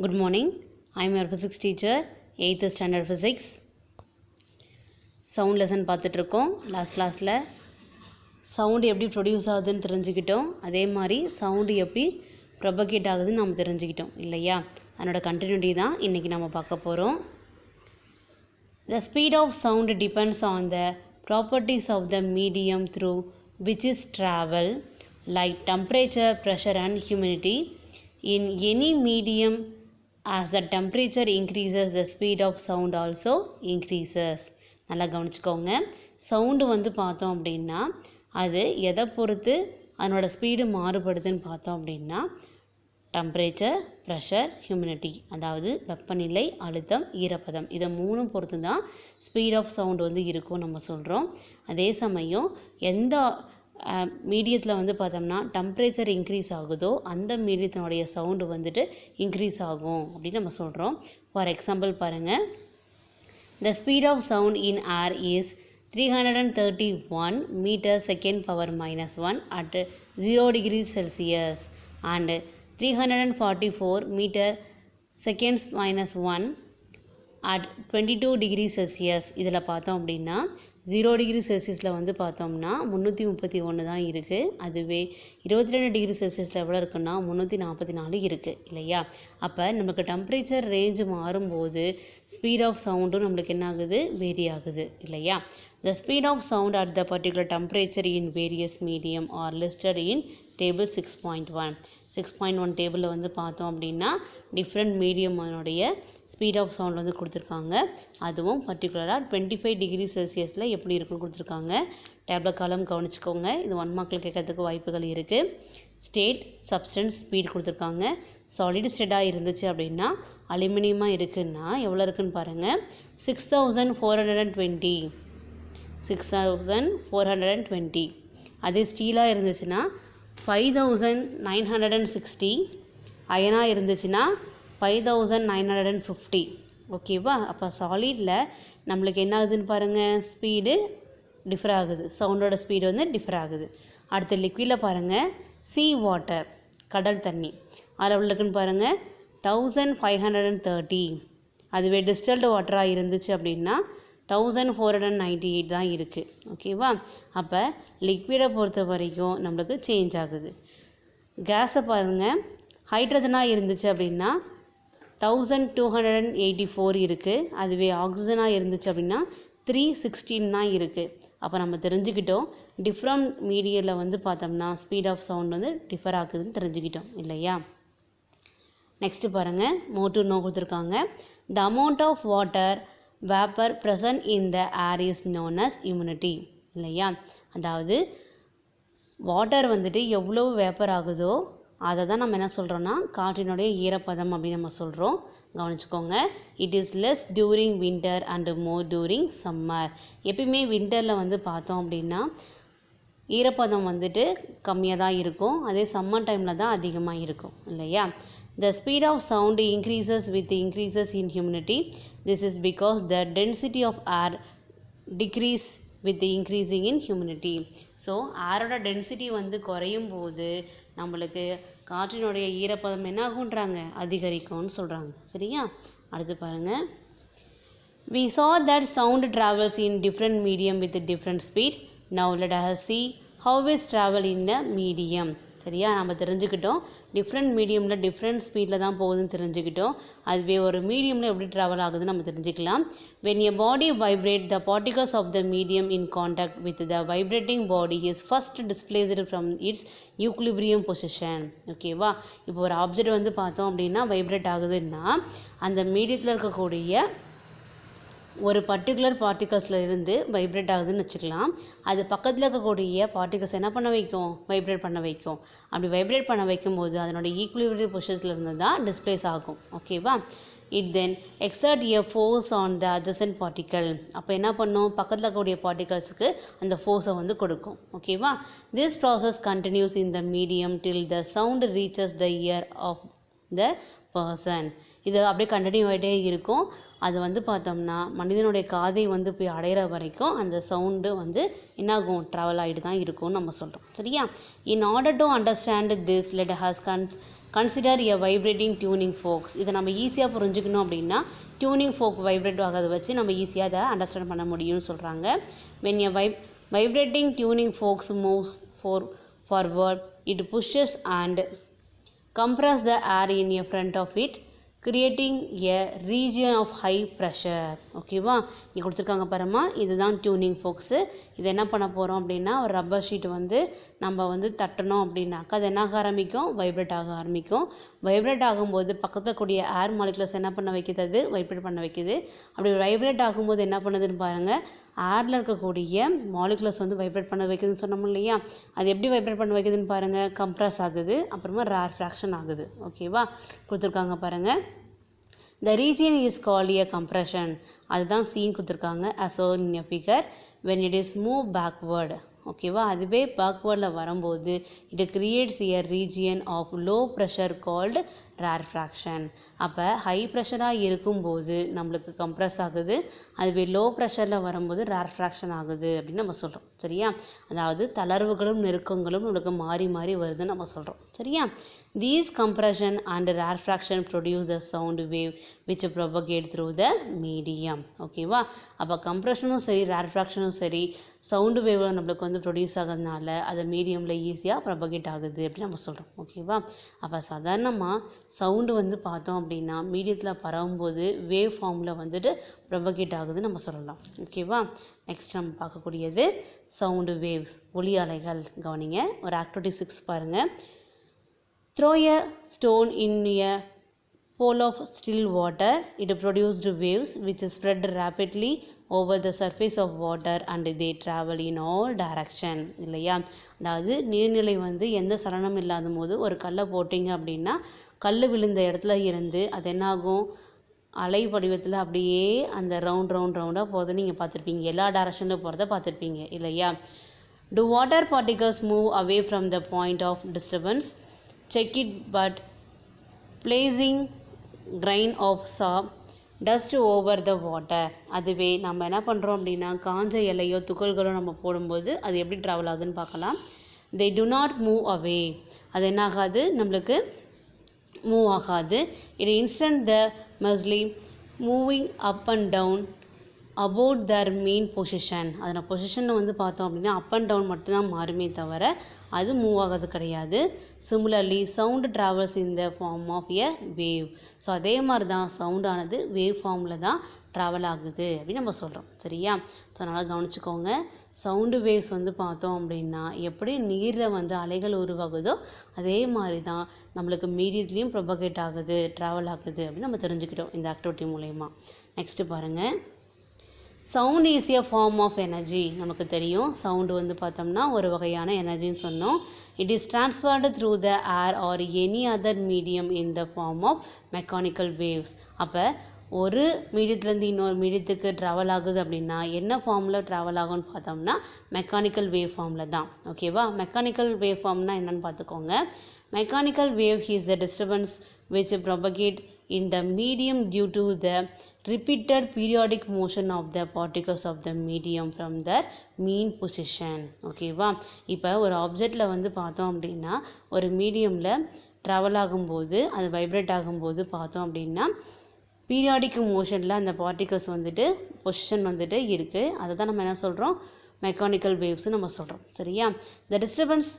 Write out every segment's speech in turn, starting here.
Good morning. I am your physics teacher, 8th standard physics. Sound lesson பார்த்துட்டு இருக்கோம். Last கிளாஸில் sound எப்படி produce ஆகுதுன்னு தெரிஞ்சுக்கிட்டோம். அதே மாதிரி சவுண்டு எப்படி ப்ரொபகேட் ஆகுதுன்னு நம்ம தெரிஞ்சுக்கிட்டோம் இல்லையா? அதனோட கண்டினியூட்டி தான் இன்றைக்கி நம்ம பார்க்க போகிறோம். The speed of sound depends on the properties of the medium through which is travel, like temperature, pressure and humidity. In any medium, as the temperature increases, the speed of sound also increases. நல்லா கவனிச்சுக்கோங்க. Sound பார்த்தோம் அப்படின்னா அது எதை பொறுத்து அதனோட speed மாறுபடுதுன்னு பார்த்தோம் அப்படின்னா டெம்பரேச்சர், ப்ரெஷர், ஹியூமிடிட்டி, அதாவது வெப்பநிலை, அழுத்தம், ஈரப்பதம், இதை மூணும் பொறுத்து தான் ஸ்பீட் ஆஃப் சவுண்டு இருக்கும் நம்ம சொல்கிறோம். அதே சமயம் எந்த மீடியத்தில் பார்த்தோம்னா டெம்பரேச்சர் இன்க்ரீஸ் ஆகுதோ அந்த மீடியத்தினுடைய சவுண்டு இன்க்ரீஸ் ஆகும் அப்படின்னு நம்ம சொல்கிறோம். ஃபார் எக்ஸாம்பிள் பாருங்கள், the speed of sound in air is 331 meter second power minus 1 at 0 degrees Celsius and 344 meter seconds minus 1 at 22 degrees Celsius. இதில் பார்த்தோம் அப்படின்னா 0 டிகிரி செல்சியஸில் பார்த்தோம்னா 331 தான் இருக்குது. அதுவே 22 டிகிரி செல்சியஸில் எவ்வளோ இருக்குன்னா 344 இருக்குது இல்லையா? அப்போ நமக்கு டெம்பரேச்சர் ரேஞ்சு மாறும்போது ஸ்பீட் ஆஃப் சவுண்டும் நம்மளுக்கு என்ன ஆகுது, வேரி ஆகுது இல்லையா? The speed of sound at the particular temperature in various medium are listed in table 6.1. 6.1 டேபிளில் பார்த்தோம் அப்படின்னா டிஃப்ரெண்ட் மீடியமனுடைய ஸ்பீட் ஆஃப் சவுண்ட் கொடுத்துருக்காங்க. அதுவும் பர்டிகுலராக 25 டிகிரி செல்சியஸில் எப்படி இருக்குன்னு கொடுத்துருக்காங்க. டேப்லெட் காலம் கவனிச்சுக்கோங்க. இது 1 மார்க்கில் கேட்கறதுக்கு வாய்ப்புகள் இருக்குது. ஸ்டேட், சப்ஸ்டன்ஸ், ஸ்பீட் கொடுத்துருக்காங்க. சாலிட் ஸ்டேட்டாக இருந்துச்சு அப்படின்னா அலுமினியமாக இருக்குன்னா எவ்வளோ இருக்குன்னு பாருங்கள், 6420. 6420. அதே ஸ்டீலாக இருந்துச்சுன்னா 5960. அயனாக இருந்துச்சுன்னா 5950. ஓகேவா? அப்போ சாலிடில் நம்மளுக்கு என்ன ஆகுதுன்னு பாருங்கள், ஸ்பீடு டிஃபர் ஆகுது, சவுண்டோட ஸ்பீடு டிஃபர் ஆகுது. அடுத்த லிக்விடில் பாருங்கள், சீ வாட்டர், கடல் தண்ணி, அதில் எவ்வளோ இருக்குன்னு பாருங்கள் 1530. அதுவே டிஸ்டில்டு வாட்டராக இருந்துச்சு அப்படின்னா 1498 தான் இருக்குது. ஓகேவா? அப்போ லிக்விடை பொறுத்த வரைக்கும் நம்மளுக்கு சேஞ்ச் ஆகுது. கேஸை பாருங்கள், ஹைட்ரஜனாக இருந்துச்சு அப்படின்னா 1284 இருக்குது. அதுவே ஆக்சிஜனாக இருந்துச்சு அப்படின்னா 316 தான் இருக்குது. அப்போ நம்ம தெரிஞ்சுக்கிட்டோம் டிஃப்ரெண்ட் மீடியாவில் பார்த்தோம்னா ஸ்பீட் ஆஃப் சவுண்ட் டிஃபர் ஆகுதுன்னு தெரிஞ்சுக்கிட்டோம் இல்லையா? நெக்ஸ்ட்டு பாருங்கள், மோர் டு நோ கொடுத்துருக்காங்க. The amount of water vapour present in the air is known as humidity இல்லையா? அதாவது வாட்டர் எவ்வளோ வேப்பர் ஆகுதோ அதை தான் நம்ம என்ன சொல்கிறோன்னா காற்றினுடைய ஈரப்பதம் அப்படின்னு நம்ம சொல்கிறோம். கவனிச்சுக்கோங்க. It is less during winter and more during summer. எப்பயுமே வின்டரில் பார்த்தோம் அப்படின்னா ஈரப்பதம் கம்மியாக தான் இருக்கும். அதே சம்மர் டைமில் தான் அதிகமாக இருக்கும் இல்லையா? The speed of sound increases with increases in humidity. This is because the density of air decrease with increasing in humidity. So ஏரோட டென்சிட்டி குறையும் போது நம்மளுக்கு காற்றினுடைய ஈரப்பதம் என்ன ஆகுன்றாங்க, அதிகரிக்கும்னு சொல்கிறாங்க. சரியா? அடுத்து பாருங்கள், we saw that sound travels in different medium with a different speed. Now let us see how it travel in the medium. சரியா? நம்ம தெரிஞ்சுக்கிட்டோம் டிஃப்ரெண்ட் மீடியமில் டிஃப்ரெண்ட் ஸ்பீடில் தான் போகுதுன்னு தெரிஞ்சுக்கிட்டோம். அதுவே ஒரு மீடியமில் எப்படி ட்ராவல் ஆகுதுன்னு நம்ம தெரிஞ்சுக்கலாம். when a body vibrate, the particles of the medium in contact with the vibrating body is first displaced from its equilibrium position. ஓகேவா? இப்போ ஒரு ஆப்ஜெக்ட் பார்த்தோம் அப்படின்னா வைப்ரேட் ஆகுதுன்னா அந்த மீடியத்தில் இருக்கக்கூடிய ஒரு பர்டிகுலர் பார்ட்டிகல்ஸில் இருந்து வைப்ரேட் ஆகுதுன்னு வச்சுக்கலாம். அது பக்கத்தில் இருக்கக்கூடிய பார்ட்டிகல்ஸ் என்ன பண்ண வைக்கும், வைப்ரேட் பண்ண வைக்கும். அப்படி வைப்ரேட் பண்ண வைக்கும்போது அதனோட ஈக்குலிபிரியம் பொசிஷனில் இருந்து தான் டிஸ்பிளேஸ் ஆகும். ஓகேவா? It then exert a force on the adjacent particle. அப்போ என்ன பண்ணும், பக்கத்தில் இருக்கக்கூடிய பார்ட்டிகல்ஸுக்கு அந்த ஃபோர்ஸை கொடுக்கும். ஓகேவா? This process continues in the medium till the sound reaches the ear of the person. இது அப்படியே கண்டினியூ ஆகிட்டே இருக்கும். அது பார்த்தோம்னா மனிதனுடைய காதை போய் அடையிற வரைக்கும் அந்த சவுண்டு என்னாகும், ட்ராவல் ஆகிட்டு தான் இருக்கும்னு நம்ம சொல்கிறோம். சரியா? In order to understand this let us consider a vibrating tuning ஃபோக்ஸ். இதை நம்ம ஈஸியாக புரிஞ்சுக்கணும் அப்படின்னா டியூனிங் ஃபோக் வைப்ரேட் ஆகிறத வச்சு நம்ம ஈஸியாக அதை அண்டர்ஸ்டாண்ட் பண்ண முடியும்னு சொல்கிறாங்க. வென் எ வைப்ரேட்டிங் டியூனிங் ஃபோக்ஸ் move forward, it pushes and compresses the air in front of it, creating a region of high pressure. ஓகேவா, இங்கே கொடுத்துருக்காங்க பாருமா, இதுதான் டியூனிங் ஃபோக்ஸு. இது என்ன பண்ண போகிறோம் அப்படின்னா ஒரு ரப்பர் ஷீட் வந்து நம்ம வந்து தட்டணும் அப்படின்னாக்கா அது என்ன ஆக ஆரம்பிக்கும், வைப்ரேட் ஆக ஆரம்பிக்கும். வைப்ரேட் ஆகும்போது பக்கத்தில் கூடிய ஏர் மாலிகுலர்ஸ் என்ன பண்ண வைக்கிது, அது வைப்ரேட் பண்ண வைக்கிது. அப்படி வைப்ரேட் ஆகும்போது என்ன பண்ணுதுன்னு பாருங்கள், ஏரில் இருக்கக்கூடிய மாலிகுலர்ஸ் வந்து வைப்ரேட் பண்ண வைக்குதுன்னு சொன்னோம் இல்லையா, அது எப்படி வைப்ரேட் பண்ண வைக்குதுன்னு பாருங்கள், கம்ப்ரஸ் ஆகுது, அப்புறமா ரேர்ஃப்ராக்ஷன் ஆகுது. ஓகேவா, கொடுத்துருக்காங்க பாருங்கள். The region is called a compression. அதுதான் சீன் கொடுத்துருக்காங்க as shown in a figure when it is moved backward. ஓகேவா, அதுவே பேக்வேர்டில் வரும்போது it creates a region of low pressure called rarefaction. அப்போ ஹை ப்ரெஷராக இருக்கும்போது நம்மளுக்கு கம்ப்ரஸ் ஆகுது, அதுவே லோ ப்ரெஷரில் வரும்போது ரேர்ஃப்ராக்ஷன் ஆகுது அப்படின்னு நம்ம சொல்கிறோம். சரியா, அதாவது தளர்வுகளும் நெருக்கங்களும் நம்மளுக்கு மாறி மாறி வருதுன்னு நம்ம சொல்கிறோம். சரியா, these compression and rarefaction produce the sound wave which propagate through the medium. ஓகேவா, அப்போ கம்ப்ரெஷனும் சரி ரேர்ஃப்ராக்ஷனும் சரி சவுண்டு வேவ் நம்மளுக்கு வந்து ப்ரொடியூஸ் ஆகிறதுனால அது மீடியமில் ஈஸியாக ப்ரொபகேட் ஆகுது அப்படின்னு நம்ம சொல்கிறோம். ஓகேவா, அப்போ சாதாரணமாக சவுண்டு வந்து பார்த்தோம் அப்படின்னா மீடியத்தில் பரவும்போது வேவ் ஃபார்மில் வந்துட்டு ப்ரொபகேட் ஆகுதுன்னு நம்ம சொல்லலாம். ஓகேவா, நெக்ஸ்ட் நம்ம பார்க்கக்கூடியது சவுண்டு வேவ்ஸ், ஒலி அலைகள். கவனிங்க, ஒரு ஆக்டிவிட்டி 6 பாருங்கள். Throw a stone in a pool of still water. It produced waves which spread rapidly over the surface of water and they travel in all direction. இல்லையா, அதாவது நீர்நிலை வந்து எந்த சலனம் இல்லாத போது ஒரு கல்லை போட்டிங்க அப்படின்னா கல் விழுந்த இடத்துல இருந்து அது என்னாகும், அலை வடிவத்தில் அப்படியே அந்த ரவுண்டாக போகிறத நீங்கள் பார்த்துருப்பீங்க, எல்லா டைரக்ஷனில் போகிறத பார்த்துருப்பீங்க இல்லையா. Do water particles move away from the point of disturbance? Check it but placing grain of soap dust over the water. அதுவே நம்ம என்ன பண்ணுறோம் அப்படின்னா காஞ்ச இலையோ துகள்களோ நம்ம போடும்போது அது எப்படி ட்ராவல் ஆகுதுன்னு பார்க்கலாம். They do not move away. அது என்ன ஆகாது, நம்மளுக்கு மூவ் ஆகாது. It instant the muesli moving up and down about their mean position. அதனால் பொசிஷனை வந்து பார்த்தோம் அப்படின்னா அப் அண்ட் டவுன் மட்டும்தான் மாறுமே தவிர அது மூவ் ஆகிறது கிடையாது. Similarly sound travels in the form of a wave. So அதே மாதிரி தான் சவுண்டானது வேவ் ஃபார்மில் தான் ட்ராவல் ஆகுது அப்படின்னு நம்ம சொல்கிறோம். சரியா, ஸோ அதனால் கவனிச்சுக்கோங்க, சவுண்டு வேவ்ஸ் வந்து பார்த்தோம் அப்படின்னா எப்படி நீரில் வந்து அலைகள் உருவாகுதோ அதே மாதிரி தான் நம்மளுக்கு மீடியத்துலேயும் ப்ரொபகேட் ஆகுது, ட்ராவல் ஆகுது அப்படின்னு நம்ம தெரிஞ்சுக்கிட்டோம் இந்த ஆக்டிவிட்டி மூலயமா. நெக்ஸ்ட்டு பாருங்கள், sound is a form of energy. நமக்கு தெரியும் சவுண்டு வந்து பார்த்தோம்னா ஒரு வகையான எனர்ஜின்னு சொன்னோம். It is transferred through the air or any other medium in the form of mechanical waves. அப்போ ஒரு மீடியத்துலேருந்து இன்னொரு மீடியத்துக்கு ட்ராவல் ஆகுது அப்படின்னா என்ன ஃபார்மில் ட்ராவல் ஆகும்னு பார்த்தோம்னா மெக்கானிக்கல் வேவ் ஃபார்மில் தான். ஓகேவா, மெக்கானிக்கல் வேவ் ஃபார்ம்னா என்னென்னு பார்த்துக்கோங்க. Mechanical wave is the disturbance which propagate in the medium due to the repeated periodic motion of the particles of the medium from their mean position. ஓகேவா, இப்போ ஒரு ஆப்ஜெக்டில் வந்து பார்த்தோம் அப்படின்னா ஒரு மீடியமில் ட்ராவல் ஆகும்போது அது வைப்ரேட் ஆகும்போது பார்த்தோம் அப்படின்னா பீரியாடிக் மோஷனில் அந்த பார்ட்டிகல்ஸ் வந்துட்டு பொசிஷன் வந்துட்டு இருக்குது. அதை தான் நம்ம என்ன சொல்கிறோம், மெக்கானிக்கல் வேவ்ஸ் நம்ம சொல்கிறோம். சரியா, the disturbance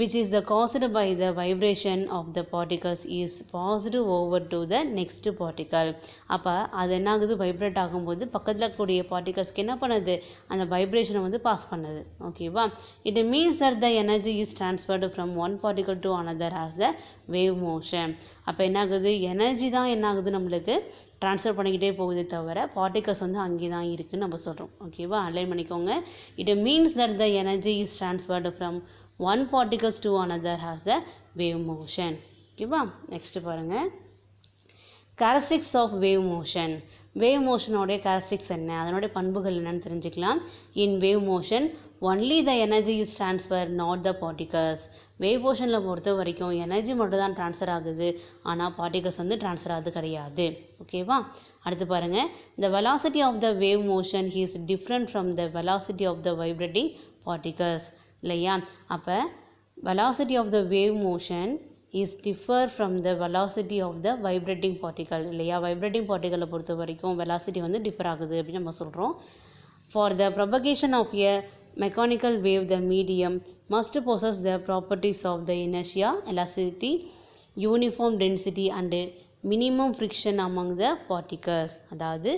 which is the caused by the vibration of the particles is passed over to the next particle. அப்போ அது என்ன ஆகுது, வைப்ரேட் ஆகும்போது பக்கத்தில் கூடிய பார்ட்டிகல்ஸ்க்கு என்ன பண்ணுது, அந்த வைப்ரேஷனை வந்து பாஸ் பண்ணுது. ஓகேவா, it means that the energy is transferred from one particle to another as the wave motion. அப்போ என்ன ஆகுது, எனர்ஜி தான் என்ன ஆகுது நம்மளுக்கு ட்ரான்ஸ்ஃபர் பண்ணிக்கிட்டே போகுதே தவிர பார்ட்டிகல்ஸ் வந்து அங்கே தான் இருக்குதுன்னு நம்ம சொல்கிறோம். ஓகேவா, அலைன் பண்ணிக்கோங்க. it means that the energy is transferred from one particles to another has the wave motion. ஓகேவா, நெக்ஸ்ட் பாருங்கள், characteristics of wave motion. Wave மோஷனோடைய கேரக்டரிஸ்டிக்ஸ் என்ன, அதனுடைய பண்புகள் என்னன்னு தெரிஞ்சுக்கலாம். In wave motion only the energy is transfer not the particles. Wave மோஷனில் பொறுத்த வரைக்கும் எனர்ஜி மட்டும் தான் ட்ரான்ஸ்ஃபர் ஆகுது, ஆனால் பார்ட்டிகல்ஸ் வந்து ட்ரான்ஸ்ஃபர் ஆகுது கிடையாது. ஓகேவா, அடுத்து பாருங்கள், the velocity of the wave motion is different from the velocity of the vibrating particles. இல்லையா, அப்போ velocity of the wave motion is differ from the velocity of the vibrating particle இல்லையா. Vibrating பார்ட்டிகளை பொறுத்த வரைக்கும் வெலாசிட்டி வந்து differ ஆகுது அப்படின்னு நம்ம சொல்கிறோம். For the propagation of a mechanical wave the medium must possess the properties of the inertia, elasticity, uniform density and minimum friction among the particles. அதாவது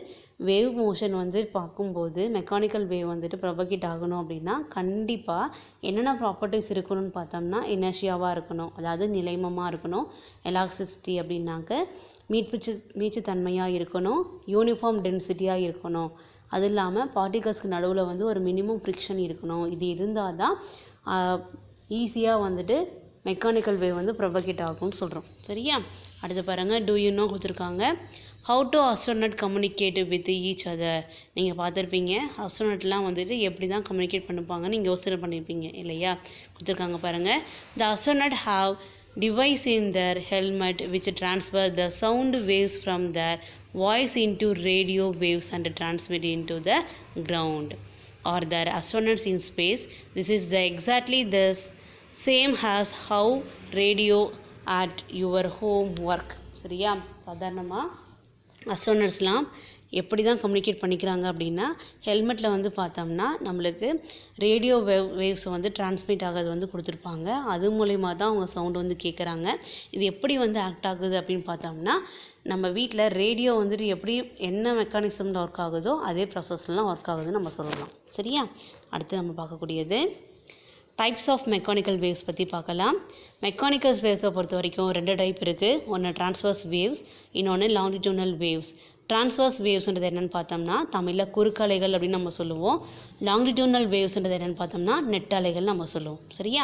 வேவ் மோஷன் வந்து பார்க்கும்போது மெக்கானிக்கல் வேவ் வந்துட்டு propagate ஆகணும் அப்படின்னா கண்டிப்பாக என்னென்ன ப்ராப்பர்ட்டிஸ் இருக்கணும்னு பார்த்தோம்னா இனர்ஷியாவாக இருக்கணும், அதாவது நிலைமமாக இருக்கணும். எலாஸ்டிசிட்டி அப்படின்னாக்க மீட்சித்தன்மையாக இருக்கணும். யூனிஃபார்ம் டென்சிட்டியாக இருக்கணும். அது இல்லாமல் பார்ட்டிகல்ஸ்க்கு நடுவில் வந்து ஒரு மினிமம் ஃப்ரிக்ஷன் இருக்கணும். இது இருந்தால் தான் ஈஸியாக வந்துட்டு மெக்கானிக்கல் வேவ் வந்து ப்ரொபகேட் ஆகும்னு சொல்கிறோம். சரியா. அடுத்து பாருங்கள், டூ யூ நோ கொடுத்துருக்காங்க. How to astronaut communicate with each other. நீங்கள் பார்த்துருப்பீங்க அஸ்ட்ரோனட்லாம் வந்துட்டு எப்படி தான் கம்யூனிகேட் பண்ணிப்பாங்கன்னு நீங்கள் யோசனை பண்ணியிருப்பீங்க இல்லையா. கொடுத்துருக்காங்க பாருங்கள். The astronaut have device in their helmet which transfer the sound waves from their voice into radio waves and transmit into the ground, or their astronauts in space. This is the exactly the same as how radio at your home work. சரியா. சாதாரணமாக அஸ்ட்ரோனட்ஸ்லாம் எப்படி தான் communicate பண்ணிக்கிறாங்க அப்படின்னா ஹெல்மெட்டில் வந்து பார்த்தோம்னா நம்மளுக்கு radio waves வந்து டிரான்ஸ்மிட் ஆகிறது வந்து கொடுத்துருப்பாங்க. அது மூலயமா தான் அவங்க சவுண்டு வந்து கேட்குறாங்க. இது எப்படி வந்து ஆக்ட் ஆகுது அப்படின்னு பார்த்தோம்னா நம்ம வீட்டில் ரேடியோ வந்துட்டு எப்படி என்ன மெக்கானிசமில் ஒர்க் ஆகுதோ அதே ப்ராசஸ்லாம் ஒர்க் ஆகுதுன்னு நம்ம சொல்லலாம். சரியா. அடுத்து நம்ம பார்க்கக்கூடியது டைப்ஸ் ஆஃப் மெக்கானிக்கல் வேவ்ஸ் பற்றி பார்க்கலாம். மெக்கானிக்கல் வேவ்ஸை பொறுத்த வரைக்கும் 2 டைப் இருக்குது. ஒன்று டிரான்ஸ்வர்ஸ் வேவ்ஸ், இன்னொன்று லாங்கிடியூனல் வேவ்ஸ். டிரான்ஸ்வர்ஸ் வேவ்ஸ்ன்றது என்னென்னு பார்த்தோம்னா தமிழில் குறுக்கலைகள் அப்படின்னு நம்ம சொல்லுவோம். லாங்கிடியூனல் வேவ்ஸ்ன்றது என்னென்னு பார்த்தோம்னா நெட்டலைகள் நம்ம சொல்லுவோம். சரியா.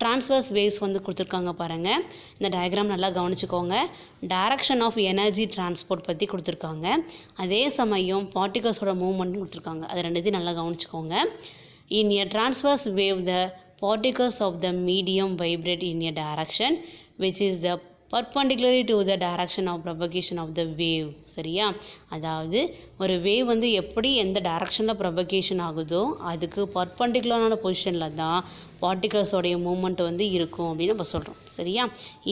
டிரான்ஸ்வர்ஸ் வேவ்ஸ் வந்து கொடுத்துருக்காங்க பாருங்கள். இந்த டயக்ராம் நல்லா கவனிச்சுக்கோங்க. டைரக்ஷன் ஆஃப் எனர்ஜி டிரான்ஸ்போர்ட் பற்றி கொடுத்துருக்காங்க. அதே சமயம் பார்ட்டிகல்ஸோட மூவ்மெண்ட்னு கொடுத்துருக்காங்க. அது ரெண்டுத்தையும் நல்லா கவனிச்சுக்கோங்க. In a transverse wave, the particles of the medium vibrate in a direction which is the perpendicular to the direction of propagation of the wave. சரியா. அதாவது ஒரு வேவ் வந்து எப்படி எந்த டைரக்ஷனில் ப்ரொபகேஷன் ஆகுதோ அதுக்கு பர்பண்டிகுலரான பொசிஷனில் தான் பார்ட்டிகல்ஸோடைய மூமெண்ட் வந்து இருக்கும் அப்படின்னு நம்ம சொல்கிறோம். சரியா.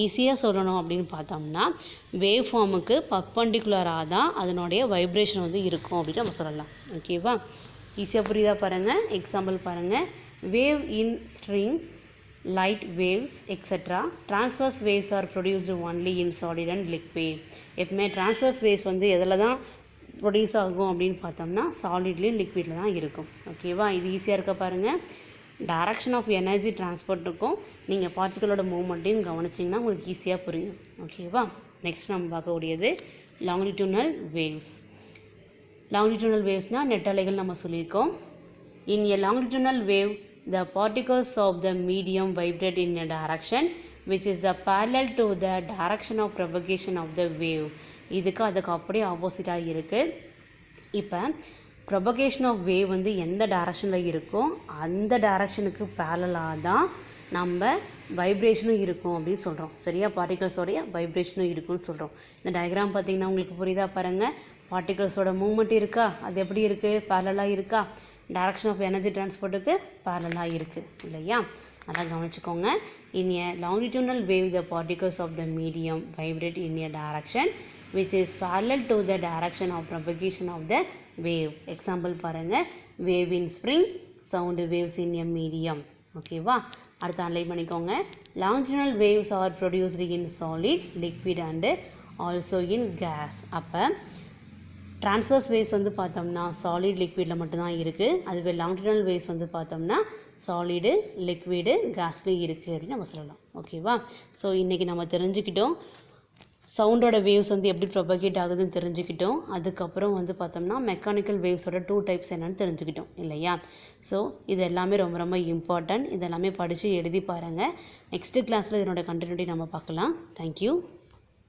ஈஸியாக சொல்லணும் அப்படின்னு பார்த்தோம்னா வேவ் ஃபார்முக்கு பர்பண்டிகுலராக தான் அதனுடைய வைப்ரேஷன் வந்து இருக்கும் அப்படின்னு நம்ம சொல்லலாம். ஓகேவா. ஈஸியாக புரியுதா பாருங்கள். எக்ஸாம்பிள் பாருங்கள். Wave in string, light waves etc. Transverse waves are produced only in solid and liquid. எப்பவுமே transverse waves வந்து எதில் தான் ப்ரொடியூஸ் ஆகும் அப்படின்னு பார்த்தோம்னா சாலிட்லேயும் லிக்விடில் தான் இருக்கும். ஓகேவா. இது ஈஸியாக இருக்க பாருங்கள். டைரக்ஷன் ஆஃப் எனர்ஜி டிரான்ஸ்போர்ட் இருக்கும். நீங்கள் பார்ட்டிகளோட மூவ்மெண்ட்டையும் கவனிச்சிங்கன்னா உங்களுக்கு ஈஸியாக புரியும். ஓகேவா. நெக்ஸ்ட் நம்ம பார்க்கக்கூடியது லாங்கிடியூனல் வேவ்ஸ். லாங்கிடியூனல் வேவ்ஸ்னால் நெட்டலைகள் நம்ம சொல்லியிருக்கோம். In a longitudinal wave the particles of the medium vibrate in a direction which is the parallel to the direction of propagation of the wave. இதுக்கு அதுக்கு அப்படியே ஆப்போசிட்டாக இருக்குது. இப்போ ப்ரொபகேஷன் ஆஃப் வேவ் வந்து எந்த டைரக்ஷனில் இருக்கோ அந்த டைரக்ஷனுக்கு பேரலாக தான் நம்ம வைப்ரேஷனும் இருக்கும் அப்படின்னு சொல்கிறோம். சரியா. பார்ட்டிகல்ஸோடைய வைப்ரேஷனும் இருக்குன்னு சொல்கிறோம். இந்த டயக்ராம் பார்த்திங்கன்னா உங்களுக்கு புரியுதா பாருங்கள். பார்ட்டிகல்ஸோட மூவ்மெண்ட் இருக்கா, அது எப்படி இருக்குது, பேரலாக இருக்கா, டைரக்ஷன் ஆஃப் எனர்ஜி டிரான்ஸ்போர்ட்டுக்கு பேரலாக இருக்குது இல்லையா. அதான் கவனிச்சுக்கோங்க. In a longitudinal wave the particles of the medium vibrate in a direction which is parallel to the direction of propagation of the wave. Example பாருங்கள். Wave in spring, sound waves in a medium. ஓகேவா. அடுத்து underline பண்ணிக்கோங்க. Longitudinal waves are produced in solid, liquid and also in gas. அப்போ transverse waves வந்து பார்த்தோம்னா solid லிக்விடில் மட்டும்தான் இருக்குது. அதுவே லாங்கிடியூனல் வேவ்ஸ் வந்து பார்த்தோம்னா சாலிடு, லிக்விடு, கேஸ்லேயும் இருக்குது அப்படின்னு நம்ம சொல்லலாம். ஓகேவா. ஸோ இன்றைக்கி நம்ம தெரிஞ்சுக்கிட்டோம் சவுண்டோட வேவ்ஸ் வந்து எப்படி ப்ரொபகேட் ஆகுதுன்னு தெரிஞ்சுக்கிட்டோம். அதுக்கப்புறம் வந்து பார்த்தோம்னா மெக்கானிக்கல் வேவ்ஸோட 2 டைப்ஸ் என்னென்னு தெரிஞ்சுக்கிட்டோம் இல்லையா. ஸோ இது எல்லாமே ரொம்ப ரொம்ப இம்பார்ட்டன்ட். இதெல்லாமே படித்து எழுதி பாருங்கள். நெக்ஸ்ட்டு கிளாஸில் இதனோட கண்டினியூட்டி நம்ம பார்க்கலாம். தேங்க்யூ.